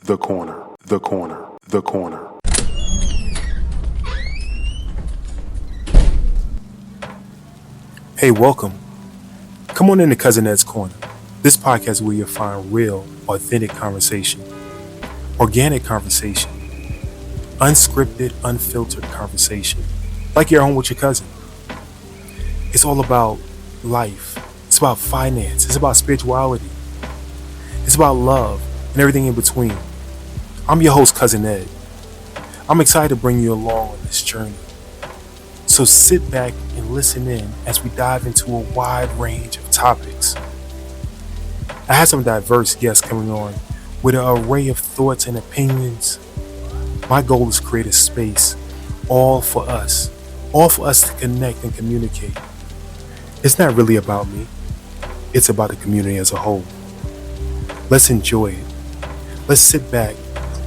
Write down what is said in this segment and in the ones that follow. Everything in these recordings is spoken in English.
The corner, the corner, the corner. Hey, welcome. Come on into Cousin Ed's Corner. This podcast is where you'll find real, authentic conversation, organic conversation, unscripted, unfiltered conversation, like you're home with your cousin. It's all about life. It's about finance. It's about spirituality. It's about love and everything in between. I'm your host, Cousin Ed. I'm excited to bring you along on this journey. So sit back and listen in as we dive into a wide range of topics. I have some diverse guests coming on with an array of thoughts and opinions. My goal is to create a space all for us to connect and communicate. It's not really about me. It's about the community as a whole. Let's enjoy it. Let's sit back.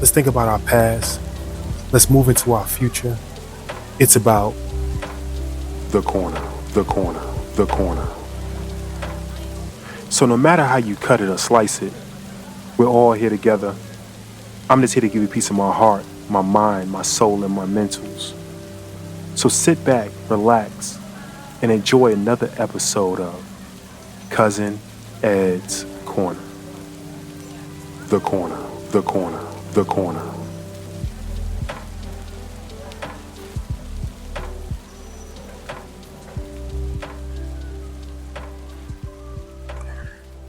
Let's think about our past. Let's move into our future. It's about The corner, the corner, the corner. So no matter how you cut it or slice it, we're all here together. I'm just here to give you a piece of my heart, my mind, my soul, and my mentals. So sit back, relax, and enjoy another episode of Cousin Ed's Corner. The corner, the corner, the corner.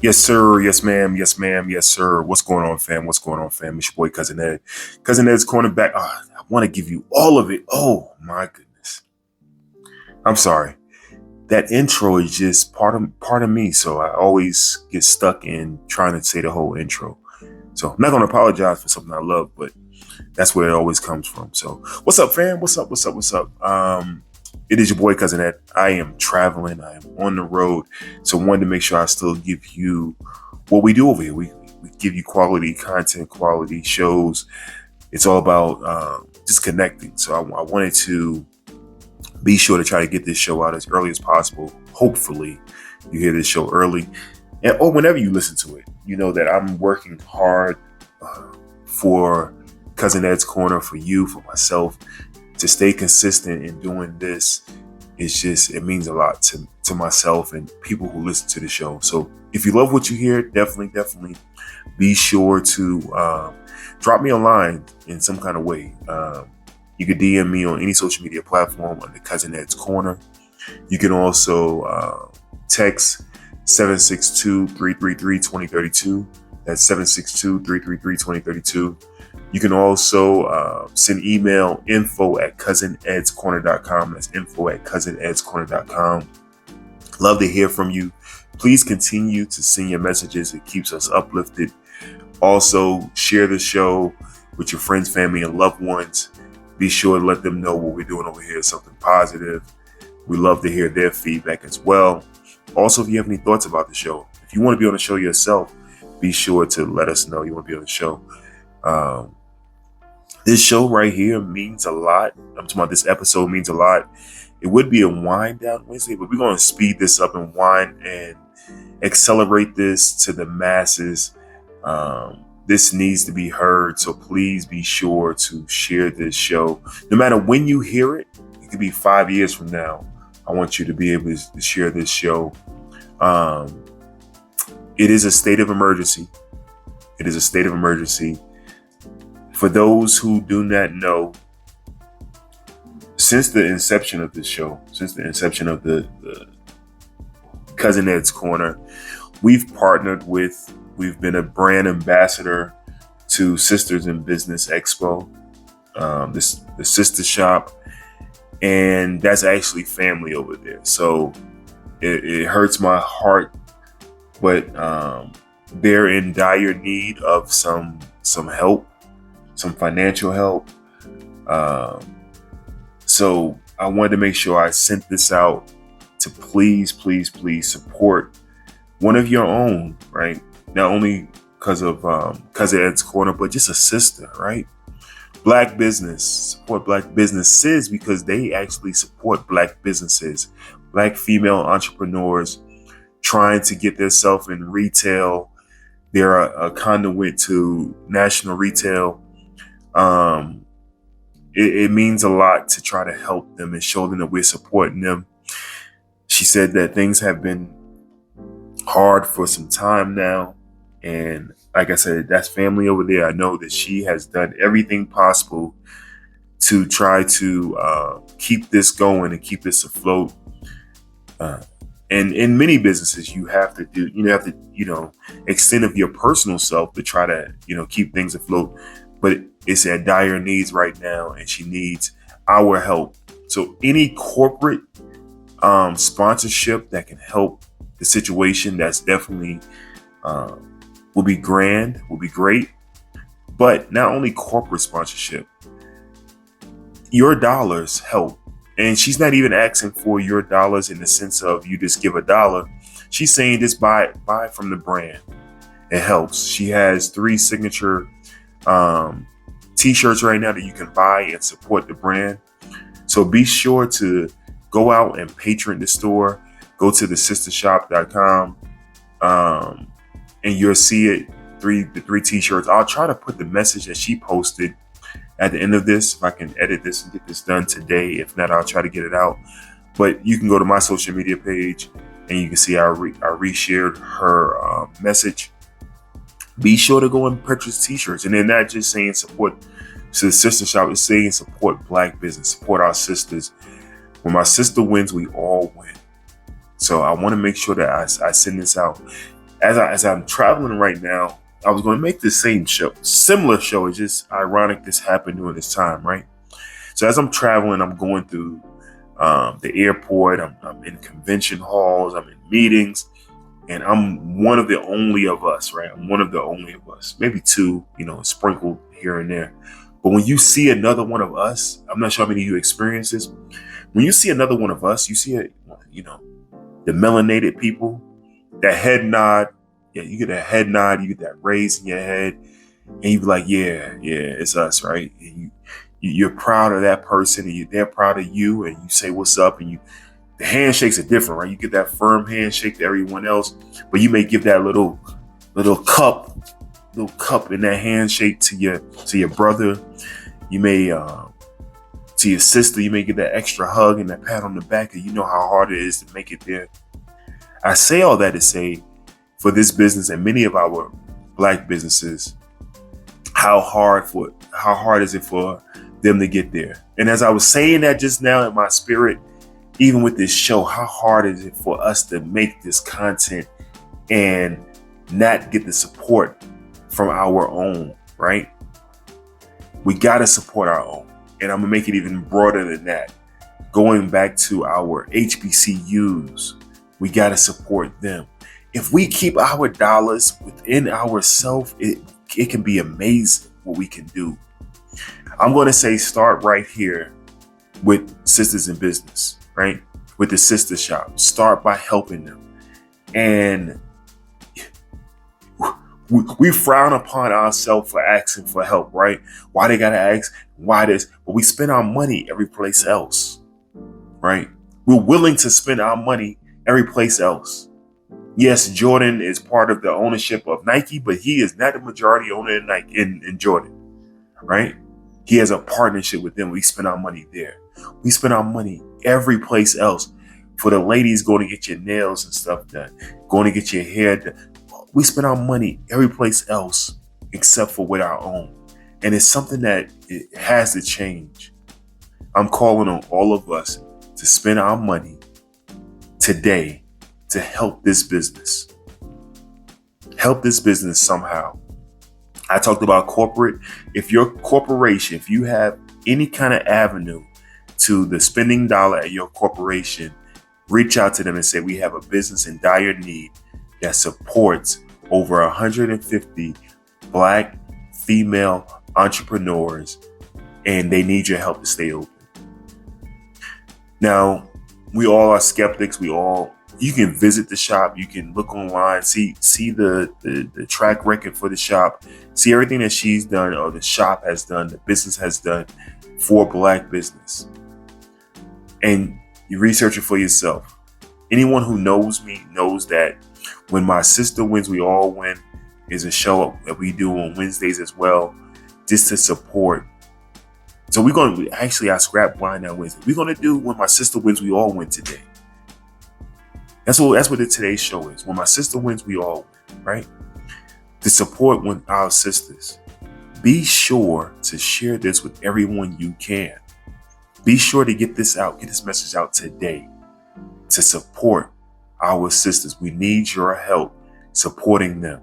Yes, sir. Yes, ma'am. Yes, ma'am. Yes, sir. What's going on, fam? What's going on, fam? It's your boy, Cousin Ed. Cousin Ed's cornerback. I want to give you all of it. Oh, my goodness. I'm sorry. That intro is just part of me. So I always get stuck in trying to say the whole intro. So I'm not going to apologize for something I love, but that's where it always comes from. So what's up, fam? What's up? What's up? What's up? It is your boy, Cousin Ed. I am traveling. I am on the road. So I wanted to make sure I still give you what we do over here. We give you quality content, quality shows. It's all about just connecting. So I wanted to be sure to try to get this show out as early as possible. Hopefully you hear this show early. Or whenever you listen to it, you know that I'm working hard for Cousin Ed's Corner, for you, for myself. To stay consistent in doing this, it means a lot to myself and people who listen to the show. So if you love what you hear, definitely be sure to drop me a line in some kind of way. You can DM me on any social media platform under Cousin Ed's Corner. You can also text 762-333-2032. That's 762-333-2032. You can also send email info@cousinedscorner.com. That's info@cousinedscorner.com. Love to hear from you. Please continue to send your messages. It keeps us uplifted. Also, share the show with your friends, family, and loved ones. Be sure to let them know what we're doing over here is something positive. We love to hear their feedback as well. Also, if you have any thoughts about the show, if you want to be on the show yourself, be sure to let us know you want to be on the show. This show right here means a lot. I'm talking about this episode means a lot. It would be a wind down Wednesday, but we're going to speed this up and wind and accelerate this to the masses. This needs to be heard. So please be sure to share this show. No matter when you hear it, it could be 5 years from now. I want you to be able to share this show. It is a state of emergency. It is a state of emergency. For those who do not know, since the inception of this show, since the inception of the Cousin Ed's Corner, we've been a brand ambassador to Sisters in Business Expo, the Sistah Shop, and that's actually family over there. So it hurts my heart, but they're in dire need of some help. Some financial help. So I wanted to make sure I sent this out to please support one of your own, right? Not only because of Cousin Ed's Corner, but just a sister, right? Black business, support Black businesses because they actually support Black businesses, Black female entrepreneurs trying to get themselves in retail, They're a conduit to national retail. Um, it means a lot to try to help them and show them that we're supporting them. She said that things have been hard for some time now. And like I said, that's family over there. I know that she has done everything possible to try to keep this going and keep this afloat. And in many businesses, you have to extend of your personal self to try to, keep things afloat. But it's at dire needs right now, and she needs our help. So any corporate sponsorship that can help the situation, that's definitely will be grand, will be great. But not only corporate sponsorship, your dollars help. And she's not even asking for your dollars in the sense of you just give $1. She's saying just buy from the brand. It helps. She has 3 signature t-shirts right now that you can buy and support the brand. So be sure to go out and patron the store. Go to the sistahshop.com and you'll see it. The 3 t-shirts. I'll try to put the message that she posted at the end of this, if I can edit this and get this done today. If not, I'll try to get it out. But you can go to my social media page and you can see I reshared her message. Be sure to go and purchase t-shirts. And they're not just saying support. So the Sistah Shop is saying support Black business, support our sisters. When my sister wins, we all win. So I want to make sure that I send this out. As I'm traveling right now, I was going to make the similar show. It's just ironic this happened during this time, right? So as I'm traveling, I'm going through the airport. I'm in convention halls. I'm in meetings. And I'm one of the only of us, right? I'm one of the only of us. Maybe 2, sprinkled here and there. But when you see another one of us, I'm not sure how many of you experience this. When you see another one of us, you see the melanated people, that head nod. Yeah, you get that head nod, you get that raise in your head, and you be like, yeah, it's us, right? And you're proud of that person, and they're proud of you, and you say what's up, and the handshakes are different, right? You get that firm handshake to everyone else, but you may give that little cup in that handshake to your brother. You may to your sister, you may get that extra hug and that pat on the back, and you know how hard it is to make it there. I say all that to say, for this business and many of our Black businesses, how hard is it for them to get there? And as I was saying that just now in my spirit, even with this show, how hard is it for us to make this content and not get the support from our own, right? We got to support our own. And I'm going to make it even broader than that. Going back to our HBCUs, we got to support them. If we keep our dollars within ourselves, it can be amazing what we can do. I'm going to say start right here with Sisters in Business, right? With the Sistah Shop. Start by helping them. And we frown upon ourselves for asking for help, right? Why they got to ask? Why this? But we spend our money every place else, right? We're willing to spend our money every place else. Yes, Jordan is part of the ownership of Nike, but he is not the majority owner in Nike in Jordan, right? He has a partnership with them. We spend our money there. We spend our money every place else. For the ladies going to get your nails and stuff done, going to get your hair done. We spend our money every place else except for with our own. And it's something that it has to change. I'm calling on all of us to spend our money today to help this business. Help this business somehow. I talked about corporate. If your corporation, if you have any kind of avenue to the spending dollar at your corporation, reach out to them and say, we have a business in dire need that supports over 150 Black female entrepreneurs, and they need your help to stay open. Now, we all are skeptics. You can visit the shop. You can look online, see the track record for the shop, see everything that she's done or the shop has done, the business has done for Black business. And you research it for yourself. Anyone who knows me knows that when my sister wins, we all win. is a show that we do on Wednesdays as well, just to support. So we're going to actually, I scrapped Blind Down Wednesday. We're going to do When My Sister Wins, We All Win today. That's what today's show is. When my sister wins, we all win, right? To support our sisters. Be sure to share this with everyone you can. Be sure to get this message out today to support our sisters. We need your help supporting them.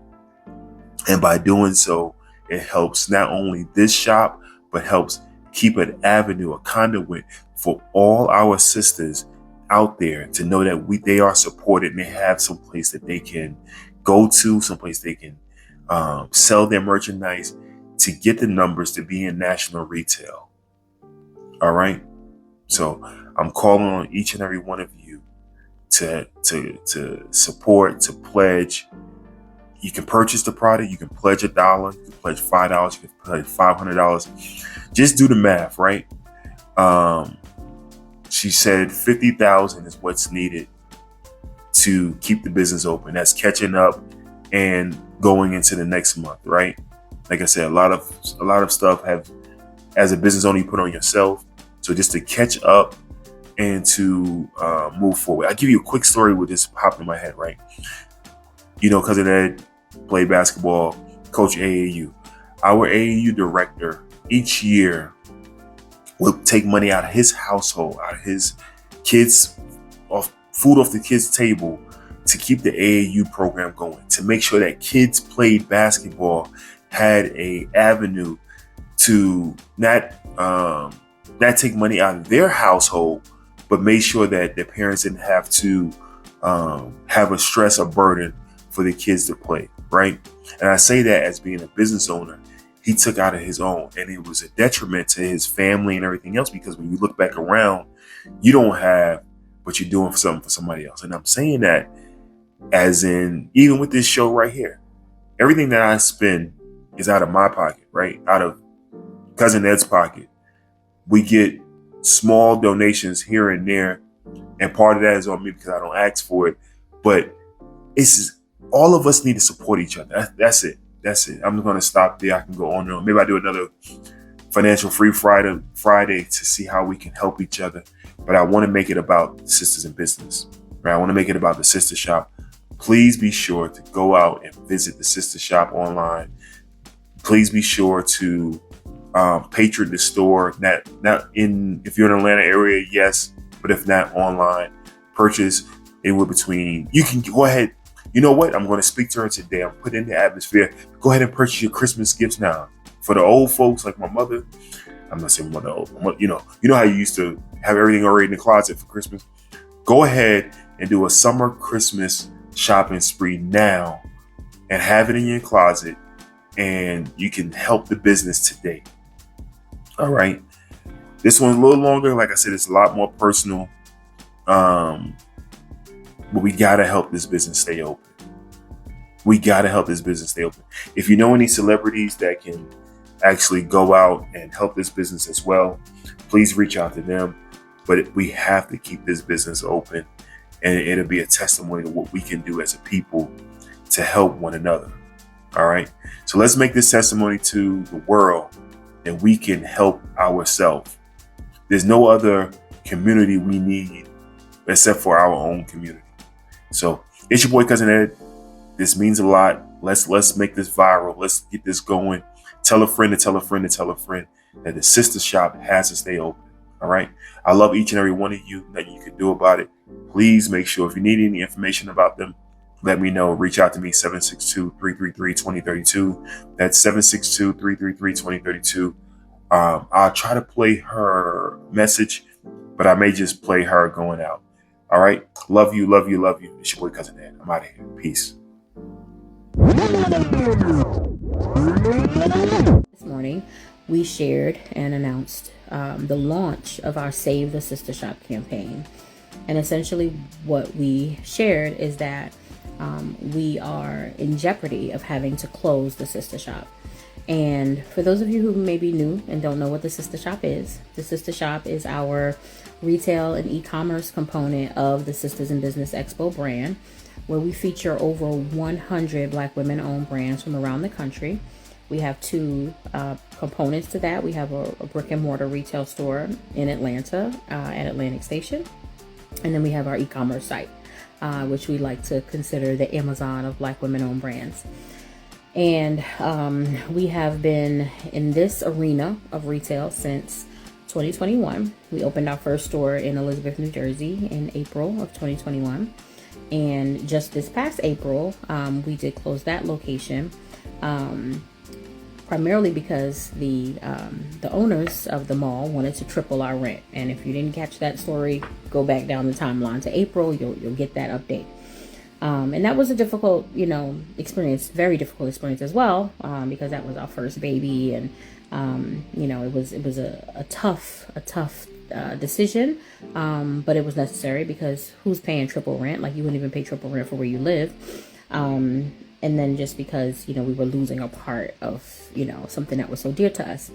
And by doing so, it helps not only this shop, but helps keep an avenue, a conduit for all our sisters out there to know that they are supported and they have some place that they can go to, someplace they can sell their merchandise to get the numbers to be in national retail. All right. So I'm calling on each and every one of you to support, to pledge. You can purchase the product. You can pledge $1. You can pledge $5. You can pledge $500. Just do the math, right? She said 50,000 is what's needed to keep the business open. That's catching up and going into the next month, right? Like I said, a lot of stuff as a business owner, you put on yourself. So just to catch up and to move forward. I'll give you a quick story with this popped in my head, right? You know, Cousin Ed played basketball, coach AAU. Our AAU director each year would take money out of his household, out of his kids, food off the kids' table to keep the AAU program going, to make sure that kids played basketball, had a avenue to not take money out of their household, but made sure that their parents didn't have to have a stress or burden for the kids to play, right? And I say that as being a business owner, he took out of his own, and it was a detriment to his family and everything else, because when you look back around, you don't have, but you're doing something for somebody else. And I'm saying that as in, even with this show right here, everything that I spend is out of my pocket, right? Out of Cousin Ed's pocket. We get small donations here and there, and part of that is on me because I don't ask for it. But all of us need to support each other. That's it. I'm going to stop there. I can go on and on. Maybe I do another financial free Friday to see how we can help each other. But I want to make it about sisters in business, right? I want to make it about the Sistah Shop. Please be sure to go out and visit the Sistah Shop online. Please be sure to patron the store. Not in, if you're in the Atlanta area, yes, but if not, online, purchase anywhere between. You can go ahead. You know what? I'm going to speak to her today. I'm putting in the atmosphere. Go ahead and purchase your Christmas gifts now. For the old folks like my mother, I'm not saying mother old. You know how you used to have everything already in the closet for Christmas. Go ahead and do a summer Christmas shopping spree now, and have it in your closet, and you can help the business today. All right. This one's a little longer. Like I said, it's a lot more personal. But we got to help this business stay open. If you know any celebrities that can actually go out and help this business as well, please reach out to them. But we have to keep this business open, and it'll be a testimony to what we can do as a people to help one another. All right. So let's make this testimony to the world that we can help ourselves. There's no other community we need except for our own community. So it's your boy Cousin Ed. This means a lot. Let's make this viral. Let's get this going. Tell a friend to tell a friend to tell a friend that the Sistah Shop has to stay open. All right. I love each and every one of you. That you can do about it. Please make sure if you need any information about them, let me know. Reach out to me, 762-333-2032. That's 762-333-2032. I'll try to play her message, but I may just play her going out. All right. Love you. It's your boy Cousin Ed. I'm out of here. Peace. This morning, we shared and announced the launch of our Save the Sistah Shop campaign. And essentially what we shared is that we are in jeopardy of having to close the Sistah Shop. And for those of you who may be new and don't know what the Sistah Shop is, the Sistah Shop is our retail and e-commerce component of the Sisters in Business Expo brand. where we feature over 100 Black women-owned brands from around the country. We have two components to that. We have a brick and mortar retail store in Atlanta at Atlantic Station. And then we have our e-commerce site, which we like to consider the Amazon of Black women-owned brands. And we have been in this arena of retail since 2021. We opened our first store in Elizabeth, New Jersey in April of 2021. And just this past April, we did close that location, primarily because the owners of the mall wanted to triple our rent. And if you didn't catch that story, go back down the timeline to April, you'll get that update. And that was a difficult, experience, very difficult experience as well, because that was our first baby, and it was a tough decision, but it was necessary, because who's paying triple rent? Like, you wouldn't even pay triple rent for where you live. And then just because, we were losing a part of, something that was so dear to us.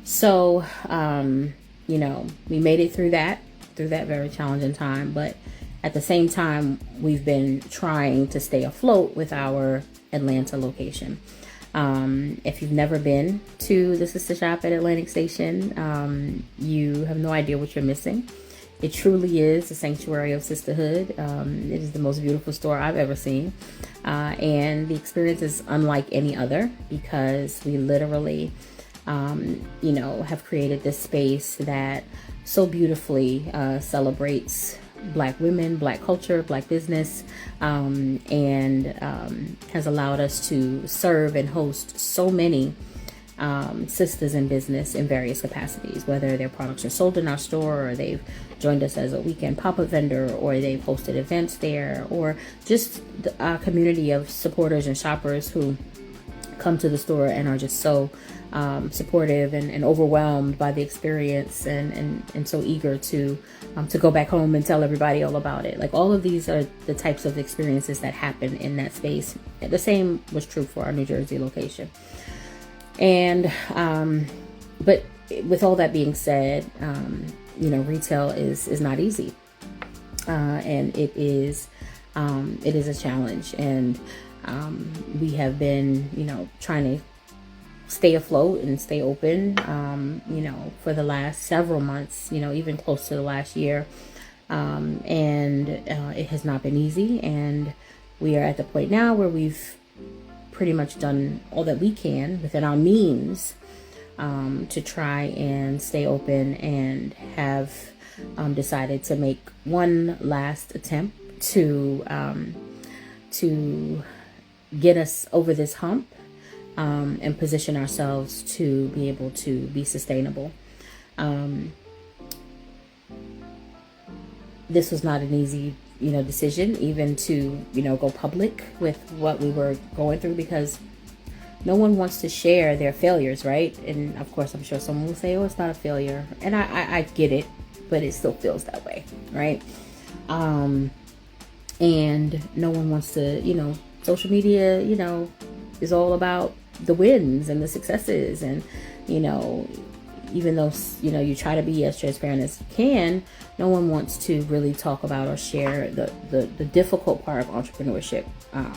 So, we made it through that very challenging time. But at the same time, we've been trying to stay afloat with our Atlanta location. If you've never been to the Sistah Shop at Atlantic Station, you have no idea what you're missing. It truly is a sanctuary of sisterhood. It is the most beautiful store I've ever seen. And the experience is unlike any other, because we literally, have created this space that so beautifully celebrates Black women, Black culture, Black business, and has allowed us to serve and host so many sisters in business in various capacities, whether their products are sold in our store, or they've joined us as a weekend pop-up vendor, or they've hosted events there, or just a community of supporters and shoppers who come to the store and are just so supportive and overwhelmed by the experience, and so eager to go back home and tell everybody all about it. Like, all of these are the types of experiences that happen in that space. The same was true for our New Jersey location. And but with all that being said, retail is not easy, and it is a challenge, and we have been trying to stay afloat and stay open, for the last several months, even close to the last year, and it has not been easy. And we are at the point now where we've pretty much done all that we can within our means to try and stay open, and have decided to make one last attempt to get us over this hump, and position ourselves to be able to be sustainable. This was not an easy decision, even to go public with what we were going through, because no one wants to share their failures, right? And of course, I'm sure someone will say, oh, it's not a failure, and I get it, but it still feels that way, right? And no one wants to, social media, is all about the wins and the successes, and even though you try to be as transparent as you can, no one wants to really talk about or share the difficult part of entrepreneurship,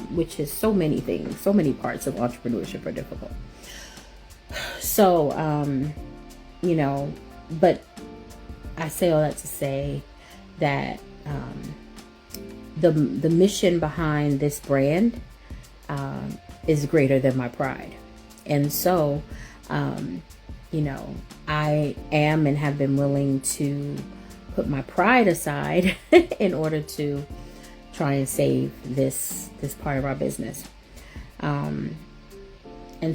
which is so many things. So many parts of entrepreneurship are difficult. So but I say all that to say that the mission behind this brand is greater than my pride. And so, I am and have been willing to put my pride aside in order to try and save this part of our business. And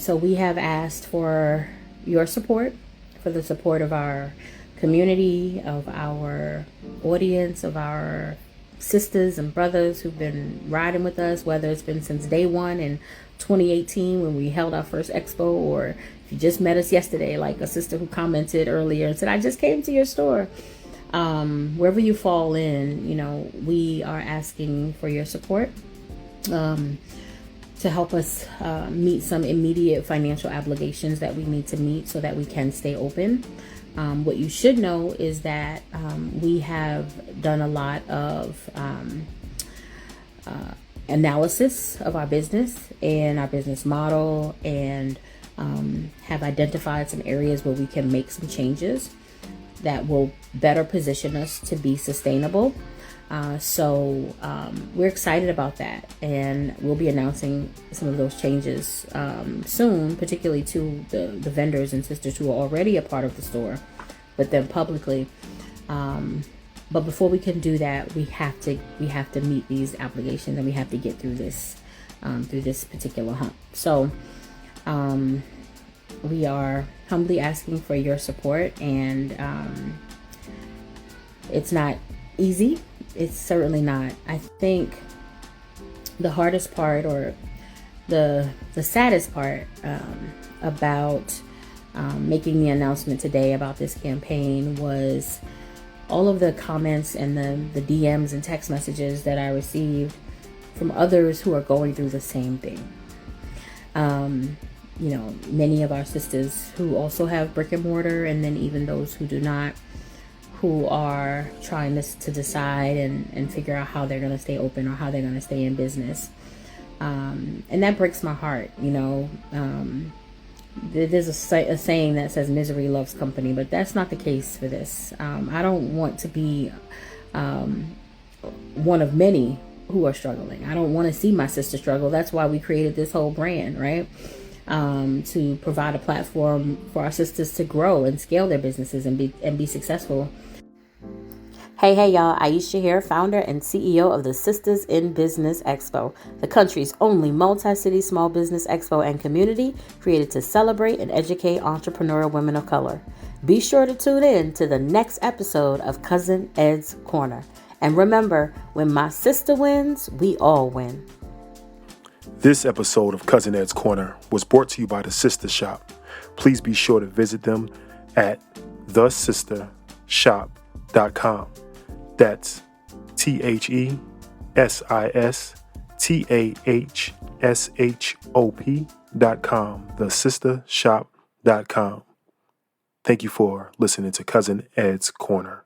so we have asked for your support, for the support of our community, of our audience, of our sisters and brothers who've been riding with us, whether it's been since day one in 2018 when we held our first expo, or if you just met us yesterday, like a sister who commented earlier and said, I just came to your store. Wherever you fall in, we are asking for your support to help us meet some immediate financial obligations that we need to meet so that we can stay open. What you should know is that we have done a lot of analysis of our business and our business model, and have identified some areas where we can make some changes that will better position us to be sustainable. So we're excited about that, and we'll be announcing some of those changes soon, particularly to the vendors and sisters who are already a part of the store, but then publicly. But before we can do that, we have to meet these obligations, and we have to get through this particular hump. So we are humbly asking for your support, and it's not easy. It's certainly not. I think the hardest part, or the saddest part about making the announcement today about this campaign was all of the comments and the DMs and text messages that I received from others who are going through the same thing. Many of our sisters who also have brick and mortar, and then even those who do not, who are trying to decide and figure out how they're going to stay open or how they're going to stay in business. And that breaks my heart. There's a saying that says misery loves company, but that's not the case for this. I don't want to be one of many who are struggling. I don't want to see my sister struggle. That's why we created this whole brand, right? To provide a platform for our sisters to grow and scale their businesses and be successful. Hey, y'all. Aisha here, founder and CEO of the Sistahs in Business Expo, the country's only multi-city small business expo and community created to celebrate and educate entrepreneurial women of color. Be sure to tune in to the next episode of Cousin Ed's Corner. And remember, when my sister wins, we all win. This episode of Cousin Ed's Corner was brought to you by the Sistah Shop. Please be sure to visit them at thesistahshop.com. That's thesistahshop.com. Thesistahshop.com. Thank you for listening to Cousin Ed's Corner.